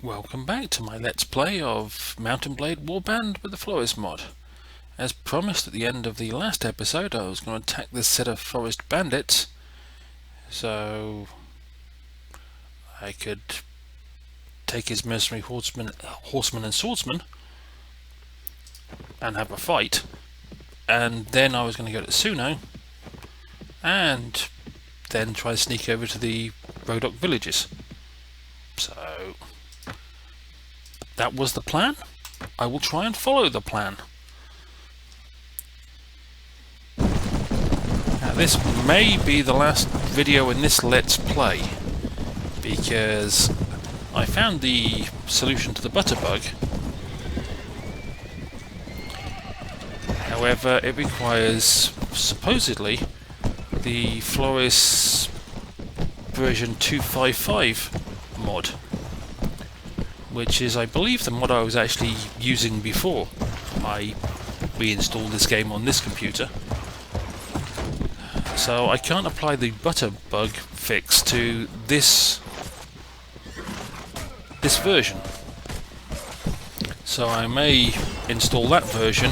Welcome back to my Let's Play of Mountain Blade Warband with the Floris Mod. As promised at the end of the last episode, I was going to attack this set of Forrest Bandits so I could take his mercenary horsemen and swordsmen and have a fight, and then I was going to go to Suno and then try to sneak over to the Rhodock villages. So that was the plan. I will try and follow the plan. Now, this may be the last video in this Let's Play, because I found the solution to the butter bug. However, it requires, supposedly, the Floris version 255 mod, which is, I believe, the mod I was actually using before I reinstalled this game on this computer. So I can't apply the butter bug fix to this version. So I may install that version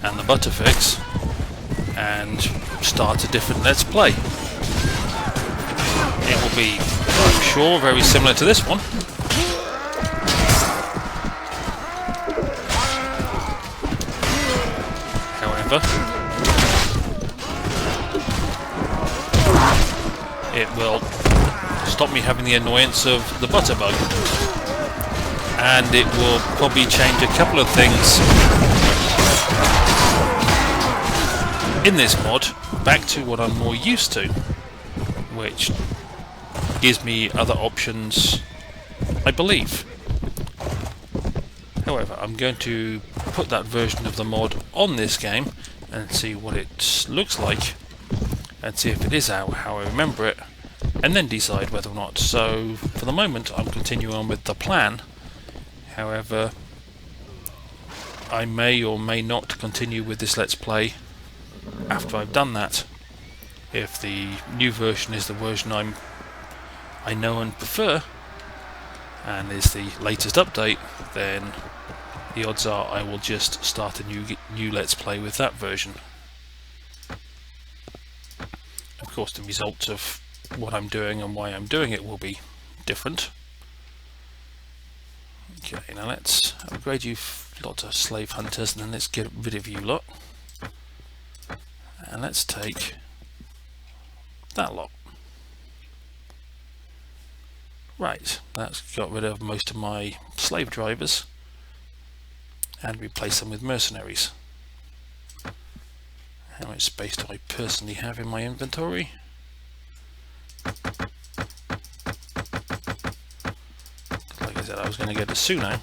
and the butter fix and start a different Let's Play. It will be, I'm sure, very similar to this one. However, it will stop me having the annoyance of the butter bug, and it will probably change a couple of things in this mod back to what I'm more used to, which gives me other options, I believe. However, I'm going to put that version of the mod on this game and see what it looks like, and see if it is how I remember it, and then decide whether or not. So for the moment I'm continuing on with the plan. However, I may or may not continue with this Let's Play after I've done that. If the new version is the version I know and prefer, and is the latest update, then the odds are I will just start a new Let's Play with that version. Of course, the result of what I'm doing and why I'm doing it will be different. Okay, now let's upgrade you lot of slave hunters, and then let's get rid of you lot. And let's take that lot. Right, that's got rid of most of my slave drivers and replace them with mercenaries. How much space do I personally have in my inventory? Like I said, I was going to go to Suno,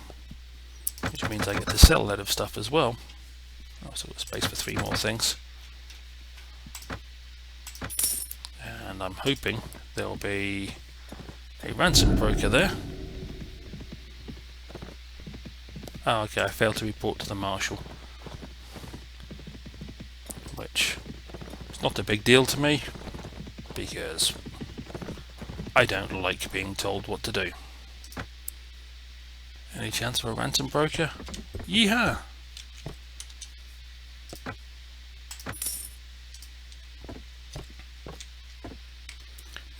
which means I get to sell a lot of stuff as well. I've still got space for 3 more things. And I'm hoping there will be a ransom broker there. Oh, okay, I failed to report to the marshal, which is not a big deal to me, because I don't like being told what to do. Any chance for a ransom broker? Yeehaw!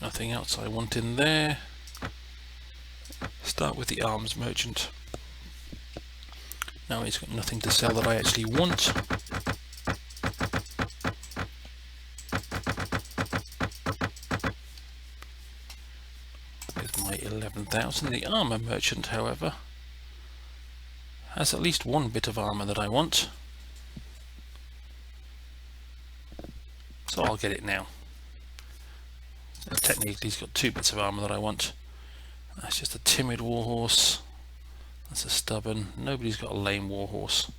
Nothing else I want in there. Start with the arms merchant. Now he's got nothing to sell that I actually want. With my 11,000, the armor merchant, however, has at least one bit of armor that I want. So I'll get it now. So technically he's got 2 bits of armor that I want. That's just a timid warhorse. That's a stubborn. Nobody's got a lame warhorse.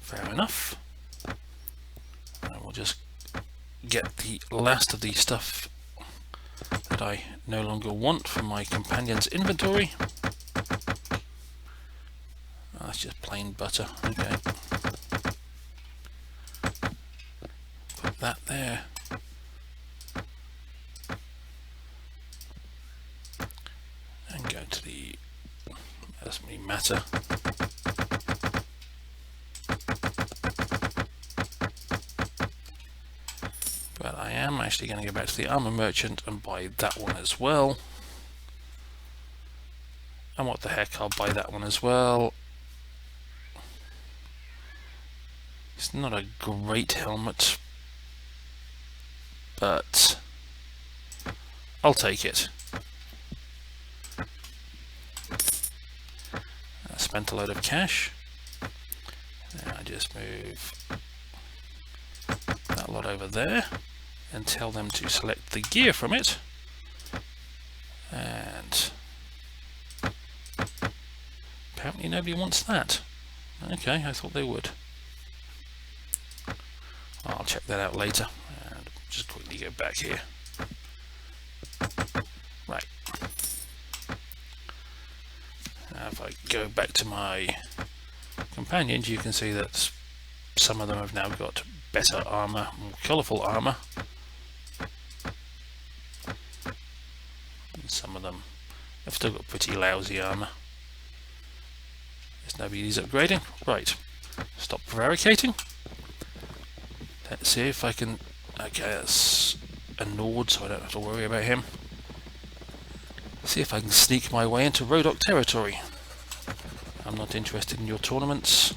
Fair enough. And we'll just get the last of the stuff that I no longer want from my companion's inventory. Oh, that's just plain butter. Okay. Put that there. And go to the Doesn't really matter. But I am actually going to go back to the armor merchant and buy that one as well. And what the heck, I'll buy that one as well. It's not a great helmet, but I'll take it. I spent a load of cash. Now I just move that lot over there and tell them to select the gear from it. And apparently nobody wants that. Okay, I thought they would. I'll check that out later. And just quickly go back here. Right. Now if I go back to my companions, you can see that some of them have now got better armour, more colourful armour. And some of them have still got pretty lousy armour. There's nobody who's upgrading. Right. Stop prevaricating. Let's see if I can... Okay, that's a Nord, so I don't have to worry about him. See if I can sneak my way into Rhodock territory. I'm not interested in your tournaments.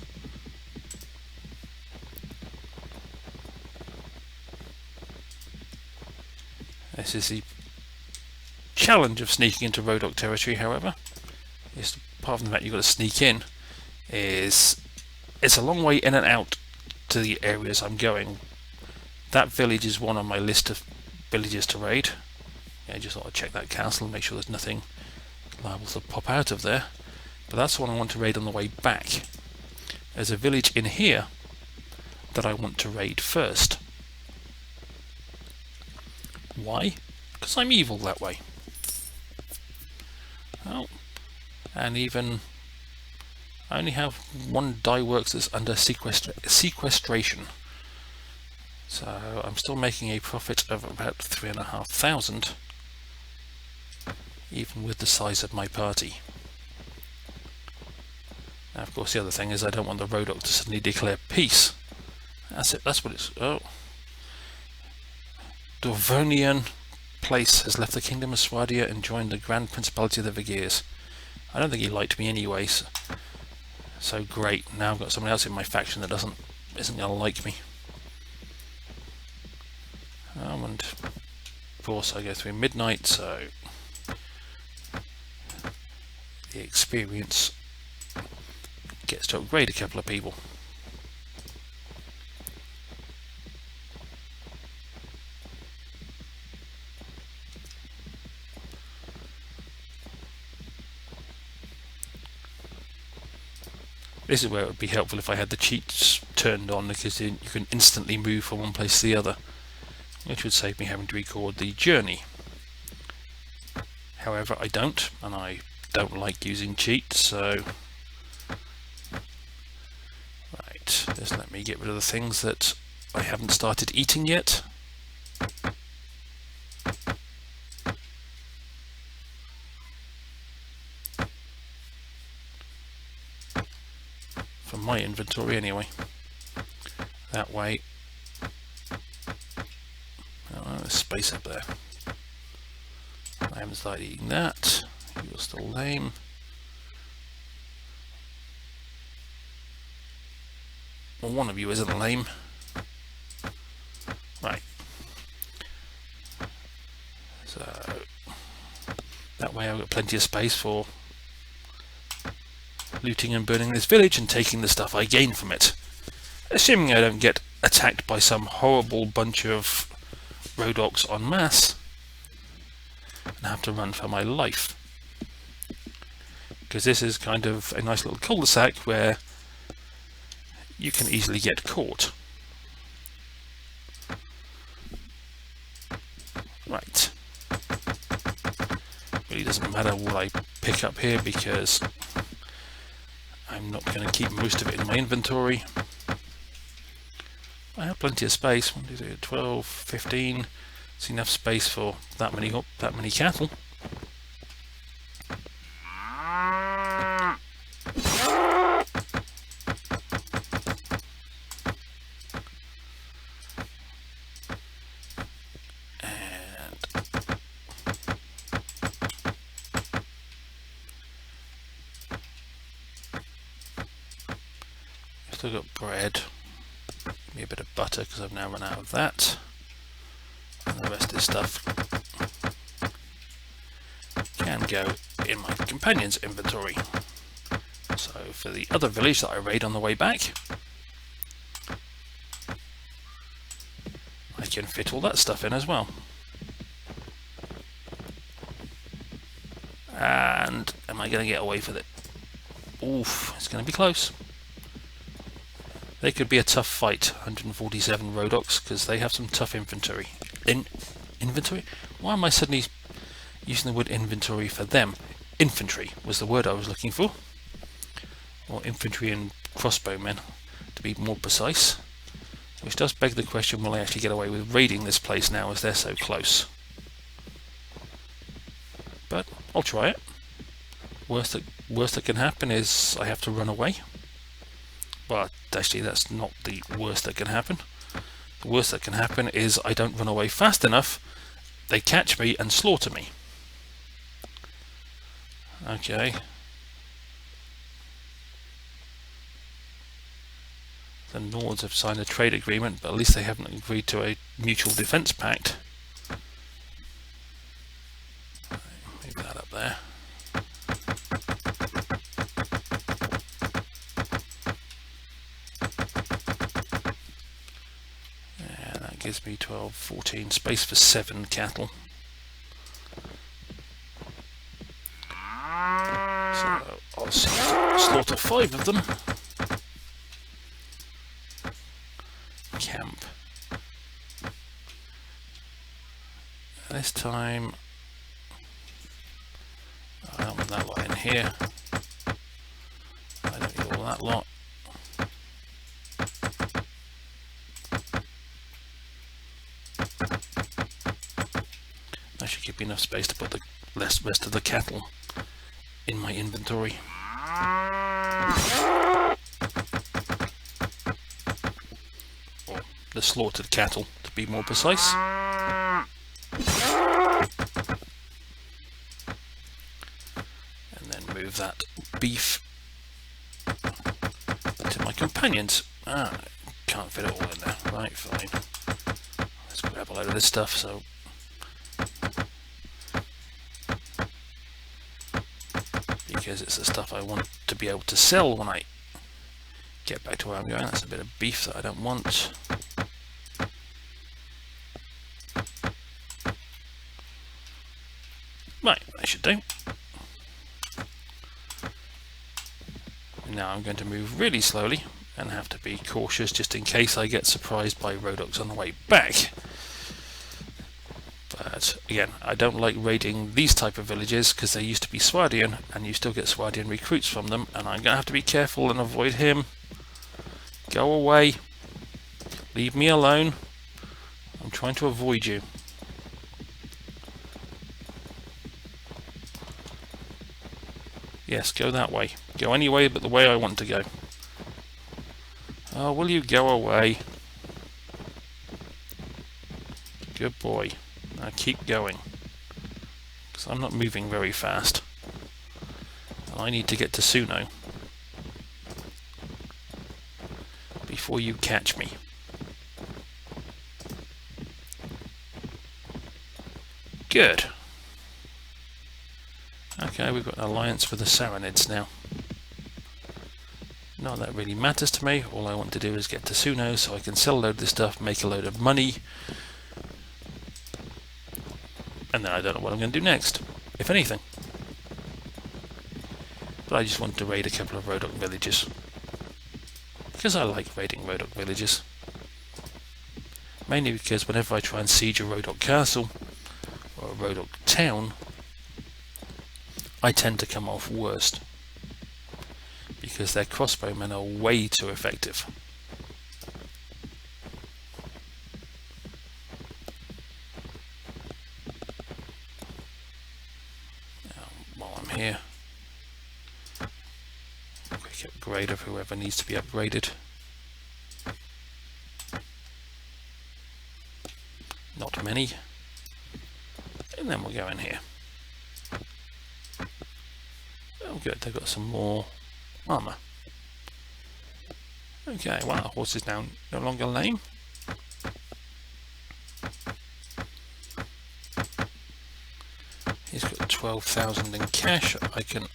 This is the challenge of sneaking into Rhodock territory, however. Is, apart from the fact you've got to sneak in, is it's a long way in and out to the areas I'm going. That village is one on my list of villages to raid. Yeah, just thought I'd check that castle and make sure there's nothing liable to pop out of there. But that's the one I want to raid on the way back. There's a village in here that I want to raid first. Why? Because I'm evil that way. Oh, and even I only have one die works that's under sequestration. So I'm still making a profit of about 3,500, even with the size of my party. Now, of course, the other thing is I don't want the Rhodock to suddenly declare peace. That's it. That's what it's. Oh, Dorvonian place has left the kingdom of Swadia and joined the Grand Principality of the Vigirs. I don't think he liked me anyways. So great. Now I've got someone else in my faction that isn't going to like me. And of course I go through midnight, so the experience gets to upgrade a couple of people. This is where it would be helpful if I had the cheats turned on, because you can instantly move from one place to the other, which would save me having to record the journey. However, I don't, and I don't like using cheats, so... Right, just let me get rid of the things that I haven't started eating yet. From my inventory anyway. That way... Oh, there's space up there. I haven't started eating that. You're still lame. Well, one of you isn't lame. Right. So that way I've got plenty of space for looting and burning this village and taking the stuff I gain from it. Assuming I don't get attacked by some horrible bunch of Rhodocks en masse and have to run for my life. Because this is kind of a nice little cul-de-sac where you can easily get caught. Right. Really doesn't matter what I pick up here because I'm not going to keep most of it in my inventory. I have plenty of space. 1, 2, 3, 12, 15. It's enough space for that many cattle. So I've got bread. Give me a bit of butter because I've now run out of that. And the rest of this stuff can go in my companion's inventory. So for the other village that I raid on the way back, I can fit all that stuff in as well. And am I going to get away with it? Oof, it's going to be close. They could be a tough fight, 147 Rhodocks, because they have some tough inventory. Inventory? Why am I suddenly using the word inventory for them? Infantry was the word I was looking for. Or infantry and crossbowmen, to be more precise. Which does beg the question, will I actually get away with raiding this place now as they're so close? But I'll try it. Worst that can happen is I have to run away. Well, actually that's not the worst that can happen. The worst that can happen is I don't run away fast enough, they catch me and slaughter me. Okay. The Nords have signed a trade agreement, but at least they haven't agreed to a mutual defence pact. Move that up there. And that gives me 12, 14, space for 7 cattle. So I'll slaughter 5 of them. Camp. This time I don't want that lot in here. I don't need all that lot. That should give me enough space to put the rest of the cattle in my inventory. Or the slaughtered cattle, to be more precise. And then move that beef to my companions. Can't fit it all in there. Right, fine. Let's grab a load of this stuff. So because it's the stuff I want to be able to sell when I get back to where I'm going. That's a bit of beef that I don't want. Right, that should do. Now I'm going to move really slowly and have to be cautious just in case I get surprised by Rhodocks on the way back. But again, I don't like raiding these type of villages because they used to be Swardian and you still get Swardian recruits from them, and I'm going to have to be careful and avoid him. Go away. Leave me alone. I'm trying to avoid you. Yes, go that way. Go any way but the way I want to go. Oh, will you go away? Good boy. Now keep going. Because I'm not moving very fast. And I need to get to Suno before you catch me. Good. Okay, we've got an alliance with the Sarenids now. Not that really matters to me. All I want to do is get to Suno so I can sell a load of this stuff, make a load of money, and then I don't know what I'm going to do next, if anything. But I just want to raid a couple of Rhodock villages. Because I like raiding Rhodock villages. Mainly because whenever I try and siege a Rhodock castle, or a Rhodock town, I tend to come off worst. Because their crossbowmen are way too effective. Now, while I'm here, quick upgrade of whoever needs to be upgraded. Not many. And then we'll go in here. Oh good, they've got some more armour. Okay, well, our horse is now no longer lame. He's got 12,000 in cash. I can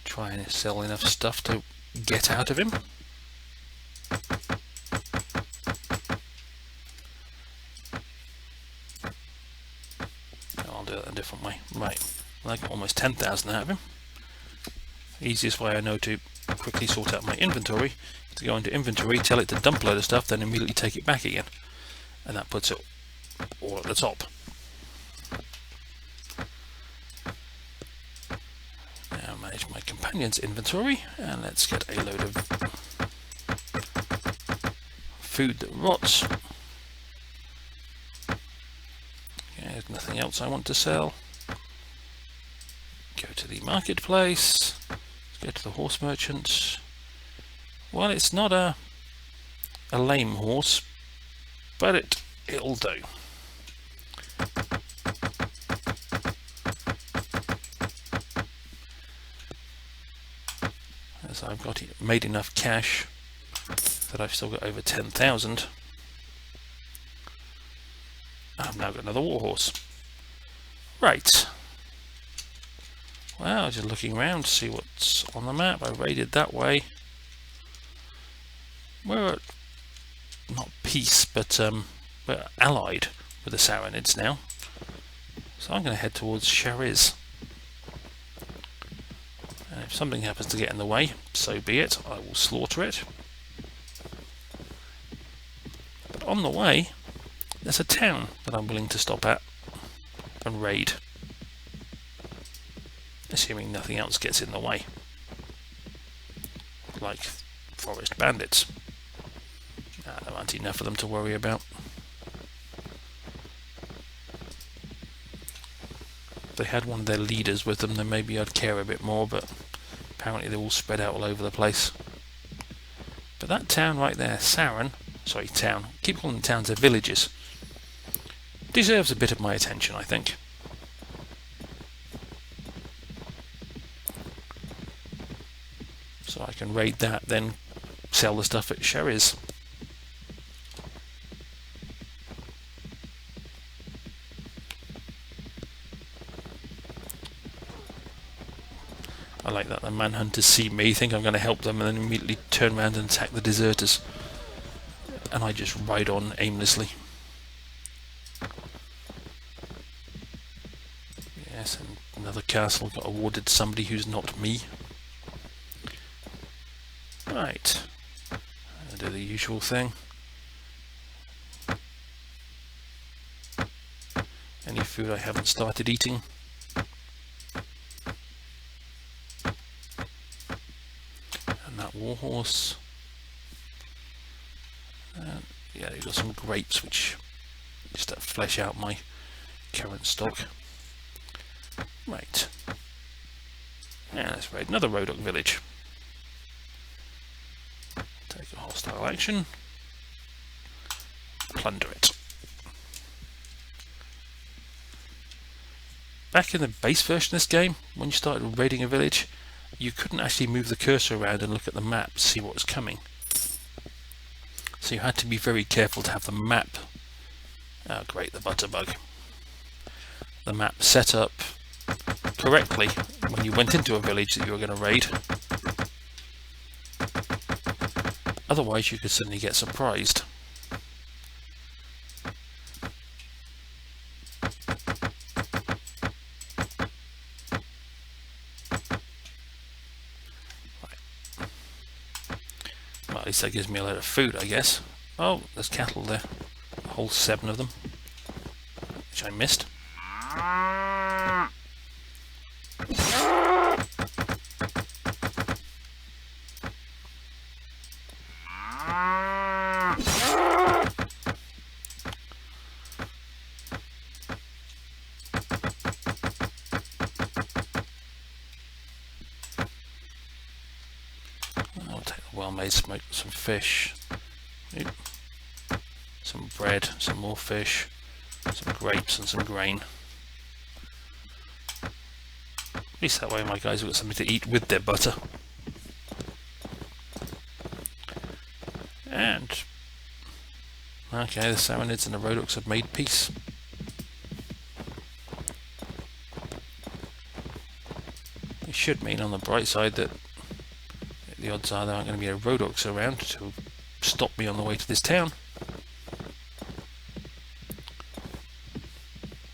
try and sell enough stuff to get out of him. I'll do it a different way. Right, well, I got almost 10,000 out of him. Easiest way I know to quickly sort out my inventory is to go into inventory, tell it to dump a load of stuff, then immediately take it back again. And that puts it all at the top. Now manage my companion's inventory, and let's get a load of food that rots. Okay, there's nothing else I want to sell. Go to the marketplace. Let's go to the horse merchants. Well, it's not a lame horse, but it'll do. As I've got made enough cash that I've still got over 10,000. I've now got another warhorse. Right. Well, just looking around to see what's on the map. I raided that way. We're at, not peace, but we're allied with the Sarenids now. So I'm going to head towards Shariz. And if something happens to get in the way, so be it. I will slaughter it. But on the way, there's a town that I'm willing to stop at and raid. Assuming nothing else gets in the way. Like Forrest Bandits. There aren't enough of them to worry about. If they had one of their leaders with them, then maybe I'd care a bit more, but apparently they're all spread out all over the place. But that town right there, Saren, sorry, town, keep calling them towns, they're villages, deserves a bit of my attention, I think. So I can raid that, then sell the stuff at Shariz. I like that the manhunters see me, think I'm going to help them, and then immediately turn around and attack the deserters. And I just ride on aimlessly. Yes, and another castle got awarded to somebody who's not me. Right. I'll do the usual thing. Any food I haven't started eating. Warhorse. Yeah, you've got some grapes which just to flesh out my current stock. Right. Yeah, let's raid another Rhodock village. Take a hostile action. Plunder it. Back in the base version of this game, when you started raiding a village, you couldn't actually move the cursor around and look at the map to see what was coming. So you had to be very careful to have the map, oh great, the butterbug, the map set up correctly when you went into a village that you were going to raid. Otherwise you could suddenly get surprised. At least that gives me a lot of food, I guess. Oh, there's cattle there. A whole 7 of them. Which I missed. Well-made smoke, some fish, some bread, some more fish, some grapes and some grain. At least that way my guys have got something to eat with their butter. And okay, the Sarenids and the Rhodocks have made peace. It should mean on the bright side that the odds are there aren't going to be a Rhodocks around to stop me on the way to this town.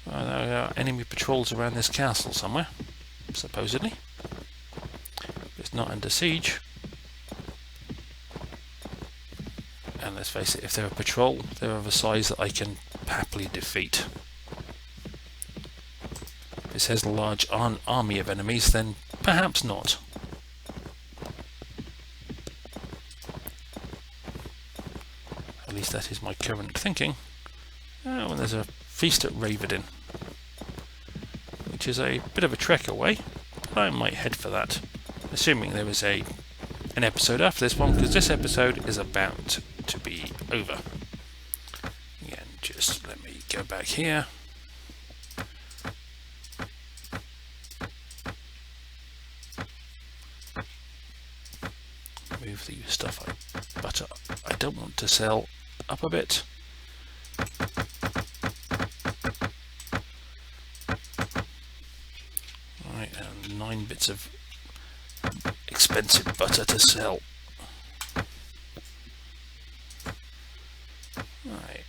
Well, there are enemy patrols around this castle somewhere, supposedly. It's not under siege. And let's face it, if they're a patrol, they're of a size that I can happily defeat. If it says a large army of enemies, then perhaps not. At least that is my current thinking. Oh, and there's a feast at Ravenhall, which is a bit of a trek away, but I might head for that, assuming there is an episode after this one, because this episode is about to be over. Again, just let me go back here. Move the stuff but I don't want to sell up a bit. Right, and 9 bits of expensive butter to sell. Right.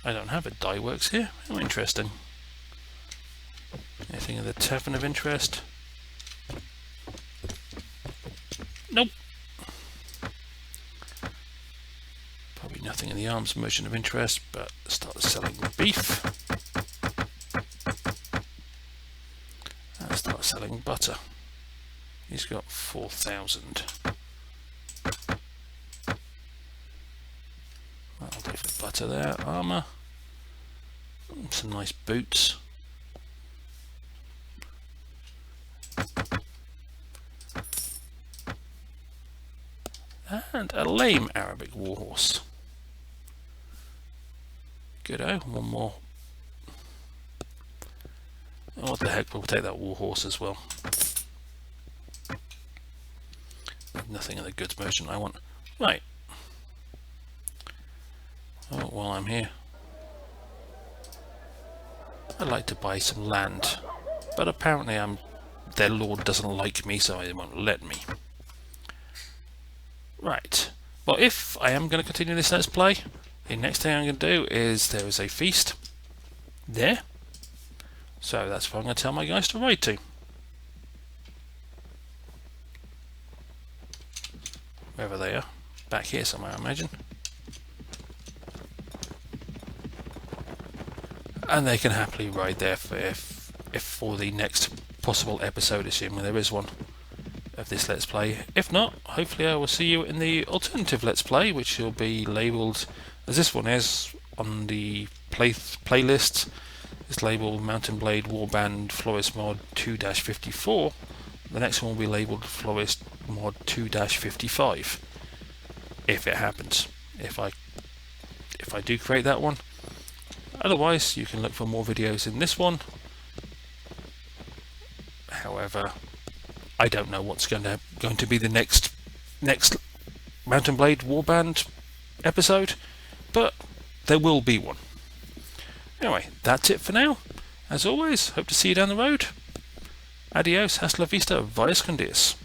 I don't have a dye works here. How interesting. Anything in the tavern of interest? Nope. Probably nothing in the arms merchant of interest, but start selling beef. And start selling butter. He's got 4,000. That'll do for butter there. Armour. Some nice boots. And a lame Arabic warhorse. Good-o, one more. Oh, what the heck, we'll take that warhorse as well. Nothing in the goods merchant I want. Right. Oh, while I'm here, I'd like to buy some land, but apparently their lord doesn't like me, so they won't let me. Right. Well, if I am going to continue this Let's Play, the next thing I'm going to do is there is a feast there. So that's what I'm going to tell my guys to ride to. Wherever they are. Back here somewhere, I imagine. And they can happily ride there if for the next possible episode, assuming there is one, of this Let's Play. If not, hopefully I will see you in the alternative Let's Play, which will be labelled, as this one is, on the playlist. It's labelled Mountain Blade Warband Floris Mod 2-54. The next one will be labelled Floris Mod 2-55. If it happens. If I do create that one. Otherwise, you can look for more videos in this one. However, I don't know what's going to be the next Mountain Blade Warband episode, but there will be one. Anyway, that's it for now. As always, hope to see you down the road. Adios, hasta la vista, via Escondidas.